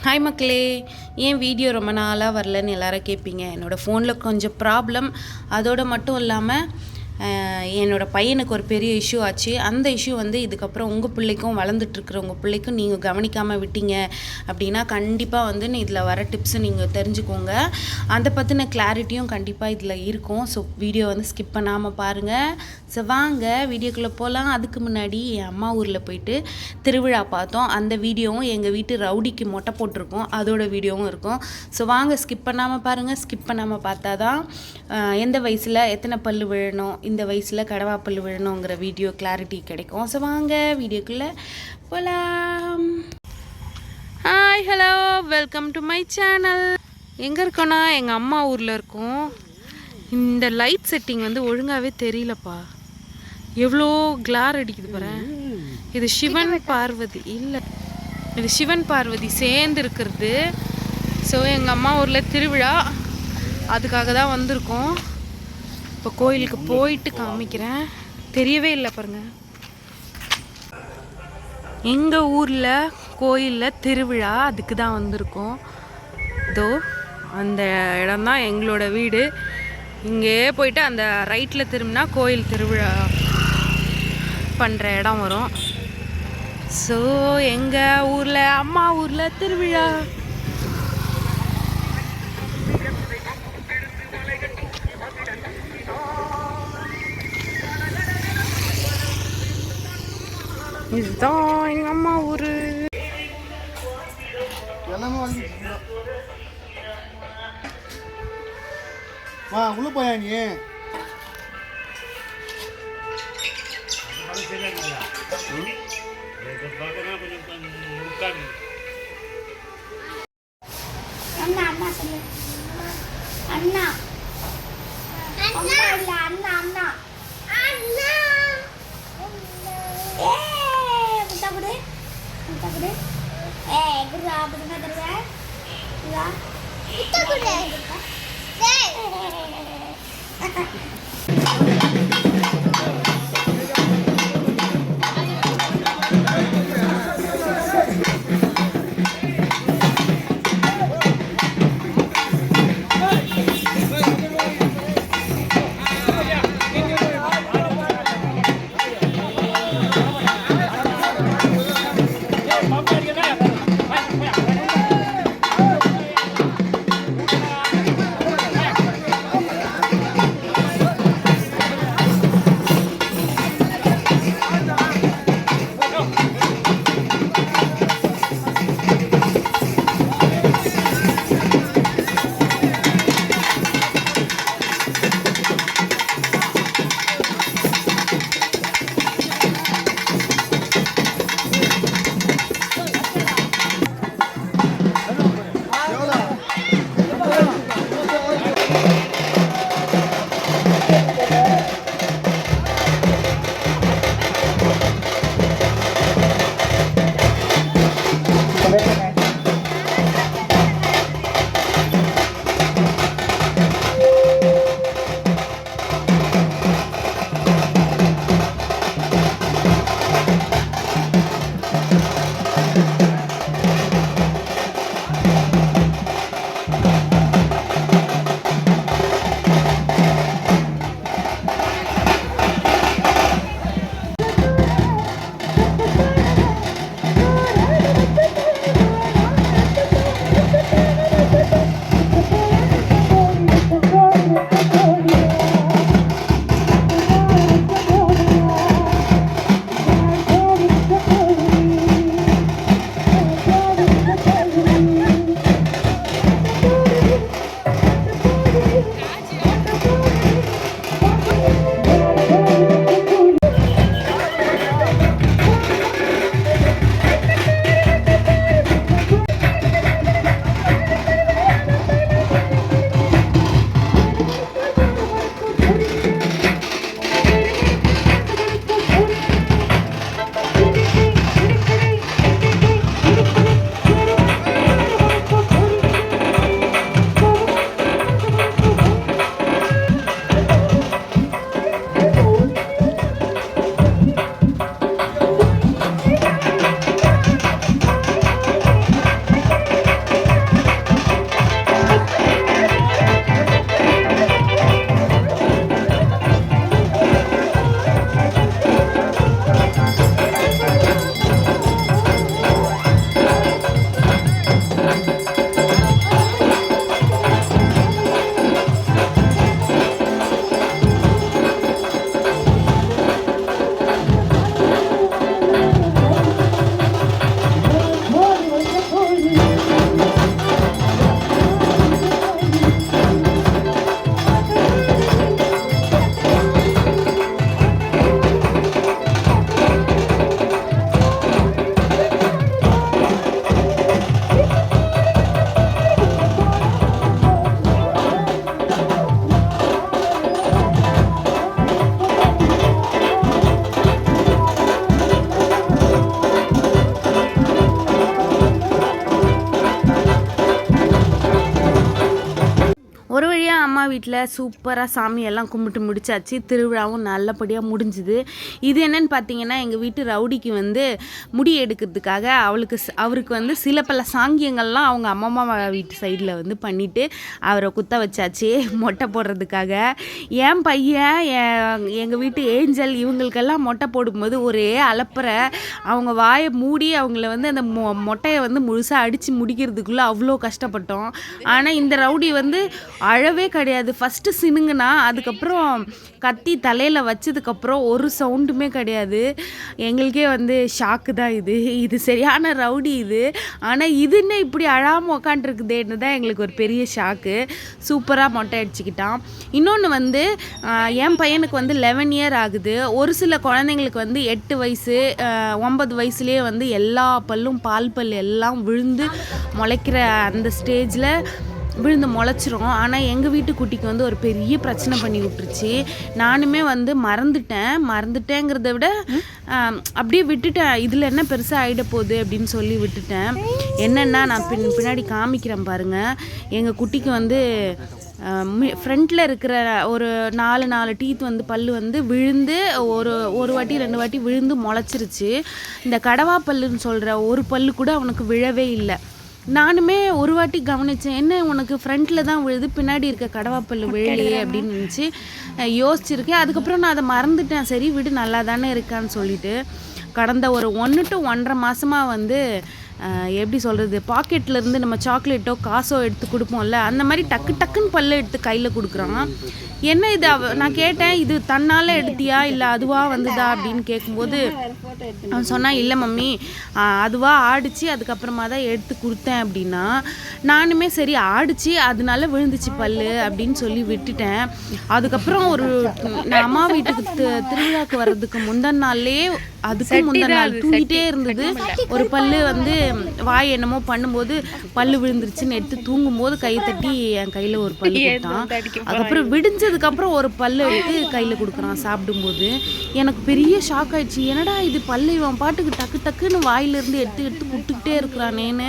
Hi மக்களே, ஏன் video ரொம்ப நாளாக வரலன்னு எல்லாரும் கேட்பீங்க. என்னோடய ஃபோனில் கொஞ்சம் ப்ராப்ளம். அதோடு மட்டும் இல்லாமல் என்னோடய பையனுக்கு ஒரு பெரிய இஷ்யூ ஆச்சு. அந்த இஷ்யூ வந்து இதுக்கப்புறம் உங்கள் பிள்ளைக்கும் வளர்ந்துட்டுருக்குற உங்கள் பிள்ளைக்கும் நீங்கள் கவனிக்காமல் விட்டீங்க அப்படின்னா கண்டிப்பாக வந்து இதில் வர டிப்ஸை நீங்கள் தெரிஞ்சுக்கோங்க. அதை பற்றின கிளாரிட்டியும் கண்டிப்பாக இதில் இருக்கும். ஸோ வீடியோ வந்து ஸ்கிப் பண்ணாமல் பாருங்கள். ஸோ வாங்க வீடியோக்குள்ளே போகலாம். அதுக்கு முன்னாடி என் அம்மா ஊரில் போயிட்டு திருவிழா பார்த்தோம். அந்த வீடியோவும் எங்கள் வீட்டு ரவுடிக்கு மொட்டை போட்டிருக்கோம், அதோட வீடியோவும் இருக்கும். ஸோ வாங்க ஸ்கிப் பண்ணாமல் பாருங்கள். ஸ்கிப் பண்ணாமல் பார்த்தா தான் எந்த வயசில் எத்தனை பல் விழணும், இந்த வயசில் கடவா பல் விழணுங்கிற வீடியோ கிளாரிட்டி கிடைக்கும். ஸோ வாங்க வீடியோக்குள்ளே போகலாம். Hi, hello, welcome to my channel. எங்கே இருக்கோன்னா எங்கள் அம்மா ஊரில் இருக்கோம். இந்த லைட் செட்டிங் வந்து ஒழுங்காகவே தெரியலப்பா, எவ்வளோ கிளார் அடிக்குது பாரு. இது சிவன் பார்வதி இல்லை, இது சிவன் பார்வதி சேர்ந்து இருக்கிறது. ஸோ எங்கள் அம்மா ஊரில் திருவிழா, அதுக்காக தான் வந்திருக்கோம். இப்போ கோயிலுக்கு போயிட்டு காமிக்கிறேன். தெரியவே இல்லை பாருங்கள். எங்கள் ஊரில் கோயிலில் திருவிழா, அதுக்கு தான் வந்திருக்கோம். இதோ அந்த இடம்தான் எங்களோட வீடு. இங்கே போயிட்டு அந்த ரைட்டில் திரும்பினா கோயில் திருவிழா பண்ணுற இடம் வரும். ஸோ எங்கள் ஊரில், அம்மா ஊரில் திருவிழா. இதுதான் எங்கள் அம்மா ஊர். உள்ள போயா நீ? அண்ணா அண்ணா சொல்லு. அண்ணா அம்மா இல்ல, அண்ணா அண்ணா அண்ணா. முத்தகுடு முத்தகுடு. குருவா குருவா குருவா குருவா முத்தகுடு. அம்மா வீட்டில் சூப்பராக சாமியெல்லாம் கும்பிட்டு முடிச்சாச்சு. திருவிழாவும் நல்லபடியாக முடிஞ்சுது. இது என்னன்னு பார்த்தீங்கன்னா, எங்கள் வீட்டு ரவுடிக்கு வந்து முடி எடுக்கிறதுக்காக அவருக்கு வந்து சில பல சாங்கியங்கள்லாம் அவங்க அம்மம்மா வீட்டு சைடில் வந்து பண்ணிவிட்டு அவரை குத்த வச்சாச்சு மொட்டை போடுறதுக்காக. என் பையன் எங்கள் வீட்டு ஏஞ்சல் இவங்களுக்கெல்லாம் மொட்டை போடும்போது ஒரே அலப்பறை. அவங்க வாயை மூடி அவங்கள வந்து அந்த மொட்டையை வந்து முழுசாக அடித்து முடிக்கிறதுக்குள்ளே அவ்வளோ கஷ்டப்பட்டோம். ஆனால் இந்த ரவுடி வந்து அழவே கிடையாது. ஃபஸ்ட்டு சினுங்குனா அதுக்கப்புறம் கத்தி தலையில் வச்சதுக்கப்புறம் ஒரு சவுண்டுமே கிடையாது. எங்களுக்கே வந்து ஷாக்கு தான். இது சரியான ரவுடி இது. ஆனால் இதுன்னு இப்படி அழாமல் உக்காண்டிருக்குதேன்னு தான் எங்களுக்கு ஒரு பெரிய ஷாக்கு. சூப்பராக மொட்டை அடிச்சுக்கிட்டான். இன்னொன்று வந்து என் பையனுக்கு வந்து 11 இயர் ஆகுது. ஒரு சில குழந்தைங்களுக்கு வந்து 8 வயசு 9 வயசுலேயே வந்து எல்லா பல்லும் பால் பல் எல்லாம் விழுந்து முளைக்கிற அந்த ஸ்டேஜில் விழுந்து முளைச்சிரும். ஆனால் எங்கள் வீட்டு குட்டிக்கு வந்து ஒரு பெரிய பிரச்சனை பண்ணி விட்டுருச்சு. நானுமே வந்து மறந்துட்டேங்கிறத விட அப்படியே விட்டுட்டேன். இதில் என்ன பெருசாக ஆகிட போகுது அப்படின்னு சொல்லி விட்டுட்டேன். என்னென்னா நான் பின்னாடி காமிக்கிறேன் பாருங்கள். எங்கள் குட்டிக்கு வந்து ஃப்ரண்ட்டில் இருக்கிற ஒரு 4 டீத் வந்து பல் வந்து விழுந்து ஒரு வாட்டி 2 வாட்டி விழுந்து முளைச்சிருச்சு. இந்த கடவா பல்லுன்னு சொல்கிற ஒரு பல்லு கூட அவனுக்கு விழவே இல்லை. நானுமே ஒரு வாட்டி கவனித்தேன், என்ன உனக்கு ஃப்ரண்ட்டில் தான் விழுது, பின்னாடி இருக்க கடவாப்பல் விழலையே அப்படின்னு நினச்சி யோசிச்சிருக்கேன். அதுக்கப்புறம் நான் அதை மறந்துட்டேன். சரி விடு, நல்லா தானே இருக்கான்னு சொல்லிட்டு கடந்த ஒரு 1 to 1.5 மாதமாக வந்து எப்படி சொல்கிறது, பாக்கெட்லேருந்து நம்ம சாக்லேட்டோ காசோ எடுத்து கொடுப்போம்ல, அந்த மாதிரி டக்குன்னு பல்ல எடுத்து கையில் கொடுக்குறான். என்ன இது நான் கேட்டேன், இது தன்னால் எடுத்தியா இல்லை அதுவாக வந்துதா அப்படின்னு கேட்கும்போது அவன் சொன்னான், இல்லை மம்மி அதுவாக ஆடிச்சு, அதுக்கப்புறமா தான் எடுத்து கொடுத்தேன் அப்படின்னா. நானுமே சரி ஆடிச்சு அதனால விழுந்துச்சு பல் அப்படின்னு சொல்லி விட்டுட்டேன். அதுக்கப்புறம் நான் அம்மா வீட்டுக்கு திருவிழாக்கு வர்றதுக்கு முந்தின நாள்லேயே அதுக்கும் முந்தின நாள் தூங்கிட்டே இருந்தது. ஒரு பல்லு வந்து வாய் என்னமோ பண்ணும்போது பல்லு விழுந்துருச்சுன்னு எடுத்து தூங்கும்போது கை தட்டி என் கையில் ஒரு பல்லு கொடுத்தான். அதுக்கப்புறம் விடிஞ்சதுக்கப்புறம் ஒரு பல்லு எடுத்து கையில் கொடுக்குறான் சாப்பிடும்போது. எனக்கு பெரிய ஷாக் ஆயிடுச்சு. என்னடா இது பல்லு இவன் பாட்டுக்கு டக்குன்னு வாயிலிருந்து எடுத்து விட்டுக்கிட்டே இருக்கிறானேன்னு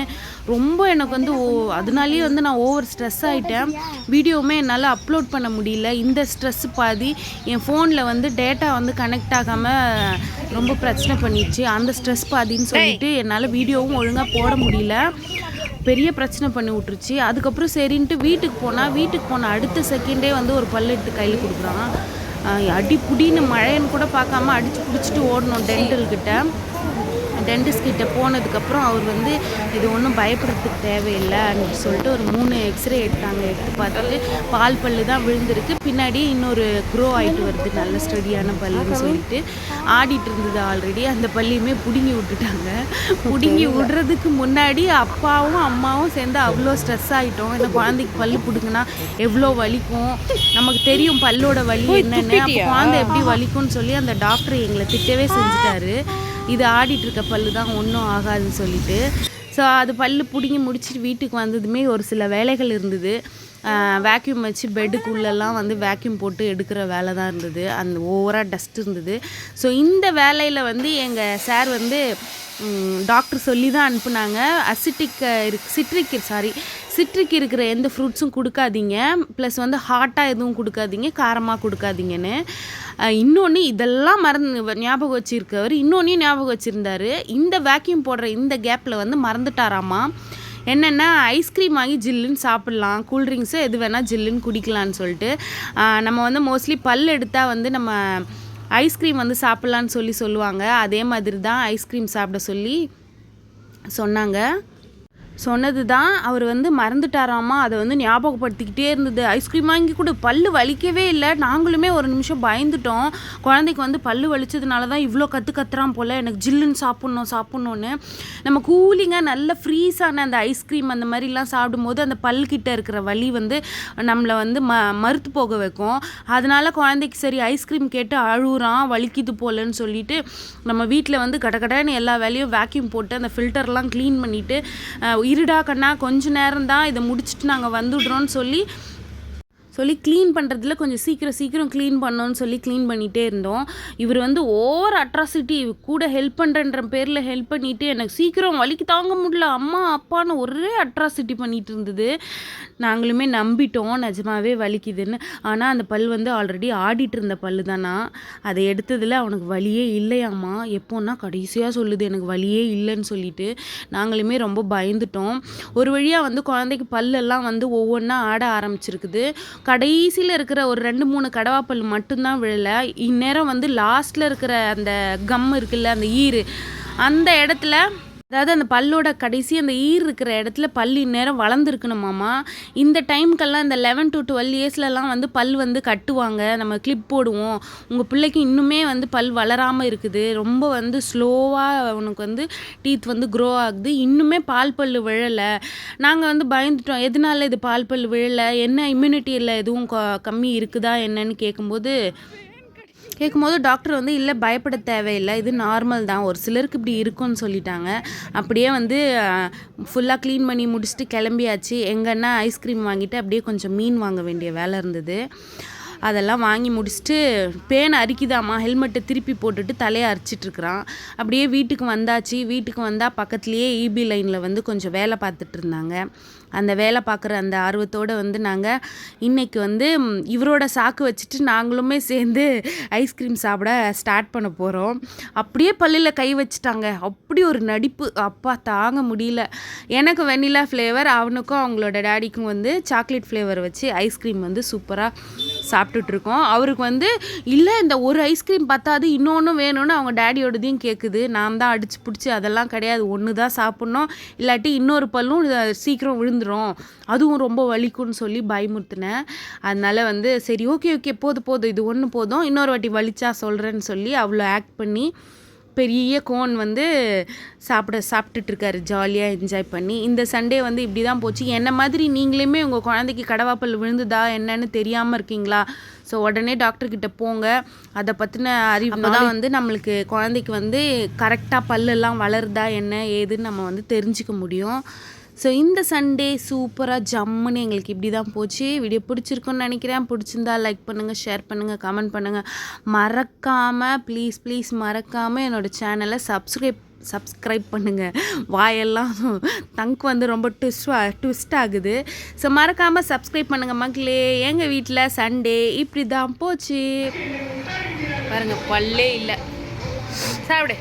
ரொம்ப எனக்கு வந்து அதனாலேயே வந்து நான் ஓவர் ஸ்ட்ரெஸ் ஆகிட்டேன். வீடியோவுமே என்னால் அப்லோட் பண்ண முடியல. இந்த ஸ்ட்ரெஸ்ஸு பாதி என் ஃபோனில் வந்து டேட்டா வந்து கனெக்ட் ஆகாமல் ரொம்ப பிரச்சனை பண்ணிடுச்சு. அந்த ஸ்ட்ரெஸ் பாதின்னு சொல்லிட்டு என்னால் வீடியோவும் ஒழுங்காக போட முடியல. பெரிய பிரச்சனை பண்ணி விட்டுருச்சு. அதுக்கப்புறம் சரின்ட்டு வீட்டுக்கு போன அடுத்த செகண்டே வந்து ஒரு பல்லு எடுத்து கையில் கொடுக்குறான். அடி புடின்னு மழைன்னு கூட பார்க்காம அடித்து பிடிச்சிட்டு ஓடணும் டென்டிஸ்ட் கிட்ட போனதுக்கப்புறம் அவர் வந்து இது ஒன்றும் பயப்படுறதுக்கு தேவையில்லை அப்படின்னு சொல்லிட்டு ஒரு 3 எக்ஸ்ரே எடுத்தாங்க. எடுத்து பார்த்துட்டு பால் பல்லு தான் விழுந்திருக்கு, பின்னாடி இன்னொரு க்ரோ ஆகிட்டு வருது நல்ல ஸ்டடியான பல்லுன்னு சொல்லிட்டு ஆடிட்டு இருந்தது. ஆல்ரெடி அந்த பல்லையுமே பிடுங்கி விட்டுட்டாங்க. பிடுங்கி விடுறதுக்கு முன்னாடி அப்பாவும் அம்மாவும் சேர்ந்து அவ்வளோ ஸ்ட்ரெஸ் ஆகிட்டோம். இந்த குழந்தைக்கு பல்லு பிடுங்கினா எவ்வளோ வலிக்கும், நமக்கு தெரியும் பல்லோட வலி என்னென்னு. அப்போ குழந்தை எப்படி வலிக்கும்னு சொல்லி அந்த டாக்டர் எங்களை திட்டவே செஞ்சுட்டாரு. இது ஆடிட்டு இருக்க பல்லு தான் ஒன்றும் ஆகாதுன்னு சொல்லிட்டு. ஸோ அது பல்லு பிடுங்கி முடிச்சுட்டு வீட்டுக்கு வந்ததுமே ஒரு சில வேலைகள் இருந்தது. வேக்யூம் வச்சு பெட்டுக்குள்ளெல்லாம் வந்து வேக்யூம் போட்டு எடுக்கிற வேலை தான் இருந்தது. அந்த ஓவராக டஸ்ட் இருந்தது. ஸோ இந்த வேலையில் வந்து எங்கள் சார் வந்து டாக்டர் சொல்லி தான் அனுப்புனாங்க. சிட்ரிக் இருக்கிற எந்த ஃப்ரூட்ஸும் கொடுக்காதீங்க, ப்ளஸ் வந்து ஹாட்டாக எதுவும் கொடுக்காதீங்க, காரமாக கொடுக்காதீங்கன்னு. இன்னொன்று இதெல்லாம் ஞாபகம் வச்சுருக்கவர் இன்னொன்றையும் ஞாபகம் வச்சுருந்தாரு. இந்த வேக்யூம் போடுற இந்த கேப்பில் வந்து மறந்துட்டாராமா. என்னென்னா ஐஸ்கிரீம் வாங்கி ஜில்லுன்னு சாப்பிட்லாம், கூல்ட்ரிங்க்ஸு எது வேணால் ஜில்லுன்னு குடிக்கலான்னு சொல்லிட்டு. நம்ம வந்து மோஸ்ட்லி பல் எடுத்தால் வந்து நம்ம ஐஸ்கிரீம் வந்து சாப்பிட்லான்னு சொல்லுவாங்க. அதே மாதிரி தான் ஐஸ்கிரீம் சாப்பிட சொல்லி சொன்னது தான். அவர் வந்து மறந்துட்டாராமா. அதை வந்து ஞாபகப்படுத்திக்கிட்டே இருந்தது. ஐஸ்கிரீம் வாங்கி கூட பல்லு வலிக்கவே இல்லை. நாங்களுமே ஒரு நிமிஷம் பயந்துட்டோம். குழந்தைக்கு வந்து பல்லு வலிச்சதுனால தான் இவ்வளோ கத்துறான் போல், எனக்கு ஜில்லுன்னு சாப்பிட்ணுன்னு. நம்ம கூலிங்காக நல்ல ஃப்ரீஸான அந்த ஐஸ்கிரீம் அந்த மாதிரிலாம் சாப்பிடும்போது அந்த பல்கிட்ட இருக்கிற வலி வந்து நம்மளை வந்து மறுத்து போக வைக்கும். அதனால குழந்தைக்கு சரி ஐஸ்கிரீம் கேட்டு அழுகுறான், வலிக்குது போலன்னு சொல்லிட்டு நம்ம வீட்டில் வந்து கடகடன்னு எல்லா வேலையும் வேக்யூம் போட்டு அந்த ஃபில்டர்லாம் க்ளீன் பண்ணிவிட்டு இருடா கண்ணா கொஞ்ச நேரம் தான், இதை முடிச்சுட்டு நாங்கள் வந்துடுறோன்னு சொல்லி சொல்லி க்ளீன் பண்ணுறதுல கொஞ்சம் சீக்கிரம் க்ளீன் பண்ணோன்னு சொல்லி க்ளீன் பண்ணிகிட்டே இருந்தோம். இவர் வந்து ஓவர் அட்ராசிட்டி கூட ஹெல்ப் பண்ணுறன்ற பேரில் ஹெல்ப் பண்ணிவிட்டு எனக்கு சீக்கிரம் வலிக்கு தாங்க முடியல அம்மா அப்பான்னு ஒரே அட்ராசிட்டி பண்ணிகிட்டு இருந்தது. நாங்களுமே நம்பிட்டோம் நிஜமாவே வலிக்குதுன்னு. ஆனால் அந்த பல் வந்து ஆல்ரெடி ஆடிட்டு இருந்த பல் தானா. அதை எடுத்ததில் அவனுக்கு வலியே இல்லையாம்மா. எப்போன்னா கடைசியாக சொல்லுது எனக்கு வலியே இல்லைன்னு சொல்லிட்டு. நாங்களுமே ரொம்ப பயந்துட்டோம். ஒரு வழியாக வந்து குழந்தைக்கு பல்லெல்லாம் வந்து ஒவ்வொன்றா ஆட ஆரம்பிச்சிருக்குது. கடைசியில் இருக்கிற ஒரு 2-3 கடவாப்பல் மட்டும்தான் விழலை. இந்நேரம் வந்து லாஸ்ட்டில் இருக்கிற அந்த கம் இருக்குல்ல அந்த ஈறு அந்த இடத்துல, அதாவது அந்த பல்லோட கடைசி அந்த ஈர் இருக்கிற இடத்துல பல் இந்நேரம் வளர்ந்துருக்கணுமாம்மா. இந்த டைம்க்கெல்லாம் இந்த 11 to 12 இயர்ஸ்லலாம் வந்து பல் வந்து கட்டுவாங்க, நம்ம கிளிப் போடுவோம். உங்கள் பிள்ளைக்கு இன்னுமே வந்து பல் வளராமல் இருக்குது, ரொம்ப வந்து ஸ்லோவாக உனக்கு வந்து டீத் வந்து க்ரோ ஆகுது, இன்னுமே பால் பல் விழலை. நாங்கள் வந்து பயந்துட்டோம், எதனால இது பால் பல் விழலை, என்ன இம்யூனிட்டியில் எதுவும் கம்மி இருக்குதா என்னன்னு கேட்கும்போது டாக்டர் வந்து இல்லை பயப்பட தேவையில்லை, இது நார்மல் தான், ஒரு சிலருக்கு இப்படி இருக்குன்னு சொல்லிட்டாங்க. அப்படியே வந்து ஃபுல்லாக க்ளீன் பண்ணி முடிச்சுட்டு கிளம்பியாச்சு. எங்கன்னா ஐஸ்கிரீம் வாங்கிட்டு அப்படியே கொஞ்சம் மீன் வாங்க வேண்டிய வேலை இருந்தது. அதெல்லாம் வாங்கி முடிச்சுட்டு பேனை அரிக்குதாம்மா, ஹெல்மெட்டை திருப்பி போட்டுட்டு தலையை அரிச்சிட்ருக்குறான். அப்படியே வீட்டுக்கு வந்தாச்சு. வீட்டுக்கு வந்தால் பக்கத்துலேயே இபி லைனில் வந்து கொஞ்சம் வேலை பார்த்துட்டு இருந்தாங்க. அந்த வேலை பார்க்குற அந்த ஆர்வத்தோடு வந்து நாங்கள் இன்றைக்கி வந்து இவரோட சாக்கு வச்சுட்டு நாங்களுமே சேர்ந்து ஐஸ்கிரீம் சாப்பிட ஸ்டார்ட் பண்ண போகிறோம். அப்படியே பல்லில் கை வச்சுட்டாங்க, அப்படி ஒரு நடிப்பு, அப்பா தாங்க முடியல. எனக்கு வெண்ணிலா ஃப்ளேவர், அவனுக்கும் அவங்களோட டேடிக்கும் வந்து சாக்லேட் ஃப்ளேவர் வச்சு ஐஸ்கிரீம் வந்து சூப்பராக சாப்பிட்டுட்ருக்கோம். அவருக்கு வந்து இல்லை இந்த ஒரு ஐஸ்கிரீம் பத்தாது இன்னொன்று வேணும்னு அவங்க டேடியோடதையும் கேட்குது. நான் தான் அடிச்சு பிடிச்சி அதெல்லாம் கிடையாது, ஒன்று தான் சாப்பிட்ணும், இல்லாட்டி இன்னொரு பல்லும் சீக்கிரம் விழுந்துடும், அதுவும் ரொம்ப வலிக்கும்னு சொல்லி பயமுறுத்தினேன். அதனால வந்து சரி ஓகே போதும் இது ஒன்று போதும், இன்னொரு வாட்டி வலிச்சா சொல்கிறேன்னு சொல்லி அவ்வளோ ஆக்ட் பண்ணி பெரிய கோன் வந்து சாப்பிட்டுட்ருக்காரு ஜாலியாக என்ஜாய் பண்ணி. இந்த சண்டே வந்து இப்படி தான் போச்சு. என்ன மாதிரி நீங்களுமே உங்கள் குழந்தைக்கு கடவாப்பல் விழுந்துதா என்னன்னு தெரியாமல் இருக்கீங்களா? ஸோ உடனே டாக்டர்கிட்ட போங்க. அதை பற்றின அறிவு தான் வந்து நம்மளுக்கு குழந்தைக்கு வந்து கரெக்டாக பல்லெல்லாம் வளருதா என்ன ஏதுன்னு நம்ம வந்து தெரிஞ்சுக்க முடியும். ஸோ இந்த சண்டே சூப்பராக ஜம்முன்னு எங்களுக்கு இப்படி தான் போச்சு. வீடியோ பிடிச்சிருக்குன்னு நினைக்கிறேன். பிடிச்சிருந்தா லைக் பண்ணுங்கள், ஷேர் பண்ணுங்கள், கமெண்ட் பண்ணுங்கள். மறக்காமல் ப்ளீஸ் மறக்காமல் என்னோடய சேனலை சப்ஸ்கிரைப் பண்ணுங்கள். வாயெல்லாம் தங்க் வந்து ரொம்ப ட்விஸ்ட் ஆகுது. ஸோ மறக்காமல் சப்ஸ்கிரைப் பண்ணுங்கள் மக்களே. எங்கள் வீட்டில் சண்டே இப்படி தான் போச்சு. பாருங்கள் பல்லே இல்லை, சாப்பிடு.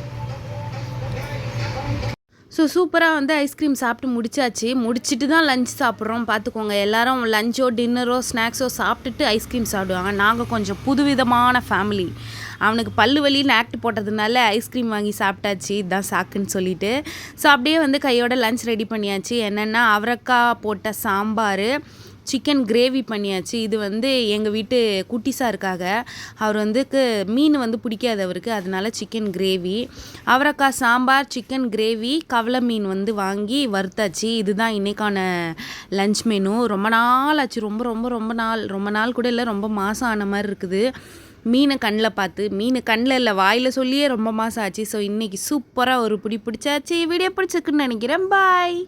ஸோ சூப்பராக வந்து ஐஸ்கிரீம் சாப்பிட்டு முடிச்சுட்டு தான் லஞ்ச் சாப்பிட்றோம். பார்த்துக்கோங்க, எல்லோரும் லஞ்சோ டின்னரோ ஸ்நாக்ஸோ சாப்பிட்டுட்டு ஐஸ்கிரீம் சாப்பிடுவாங்க. நாங்கள் கொஞ்சம் புதுவிதமான ஃபேமிலி. அவனுக்கு பல்லு வலின்னு ஆக்ட் போட்டதுனால ஐஸ்கிரீம் வாங்கி சாப்பிட்டாச்சு, இதுதான் சாக்குன்னு சொல்லிட்டு. ஸோ அப்படியே வந்து கையோட லஞ்ச் ரெடி பண்ணியாச்சு. என்னென்னா அவரைக்காய் போட்ட சாம்பார், சிக்கன் கிரேவி பண்ணியாச்சு. இது வந்து எங்கள் வீட்டு குட்டிஸாருக்காக, அவர் வந்து மீன் வந்து பிடிக்காது அவருக்கு, அதனால சிக்கன் கிரேவி. அவரைக்காய் சாம்பார், சிக்கன் கிரேவி, கவலை மீன் வந்து வாங்கி வறுத்தாச்சு. இதுதான் இன்றைக்கான லஞ்ச் மெனு. ரொம்ப நாள் ஆச்சு, ரொம்ப நாள் கூட இல்லை, ரொம்ப மாதம் ஆன மாதிரி இருக்குது. மீனை கண்ணில் இல்லை வாயில் சொல்லியே ரொம்ப மாதம் ஆச்சு. ஸோ இன்றைக்கி சூப்பராக ஒரு பிடிச்சாச்சு. வீடியோ பிடிச்சிருக்குன்னு நினைக்கிறேன். பாய்.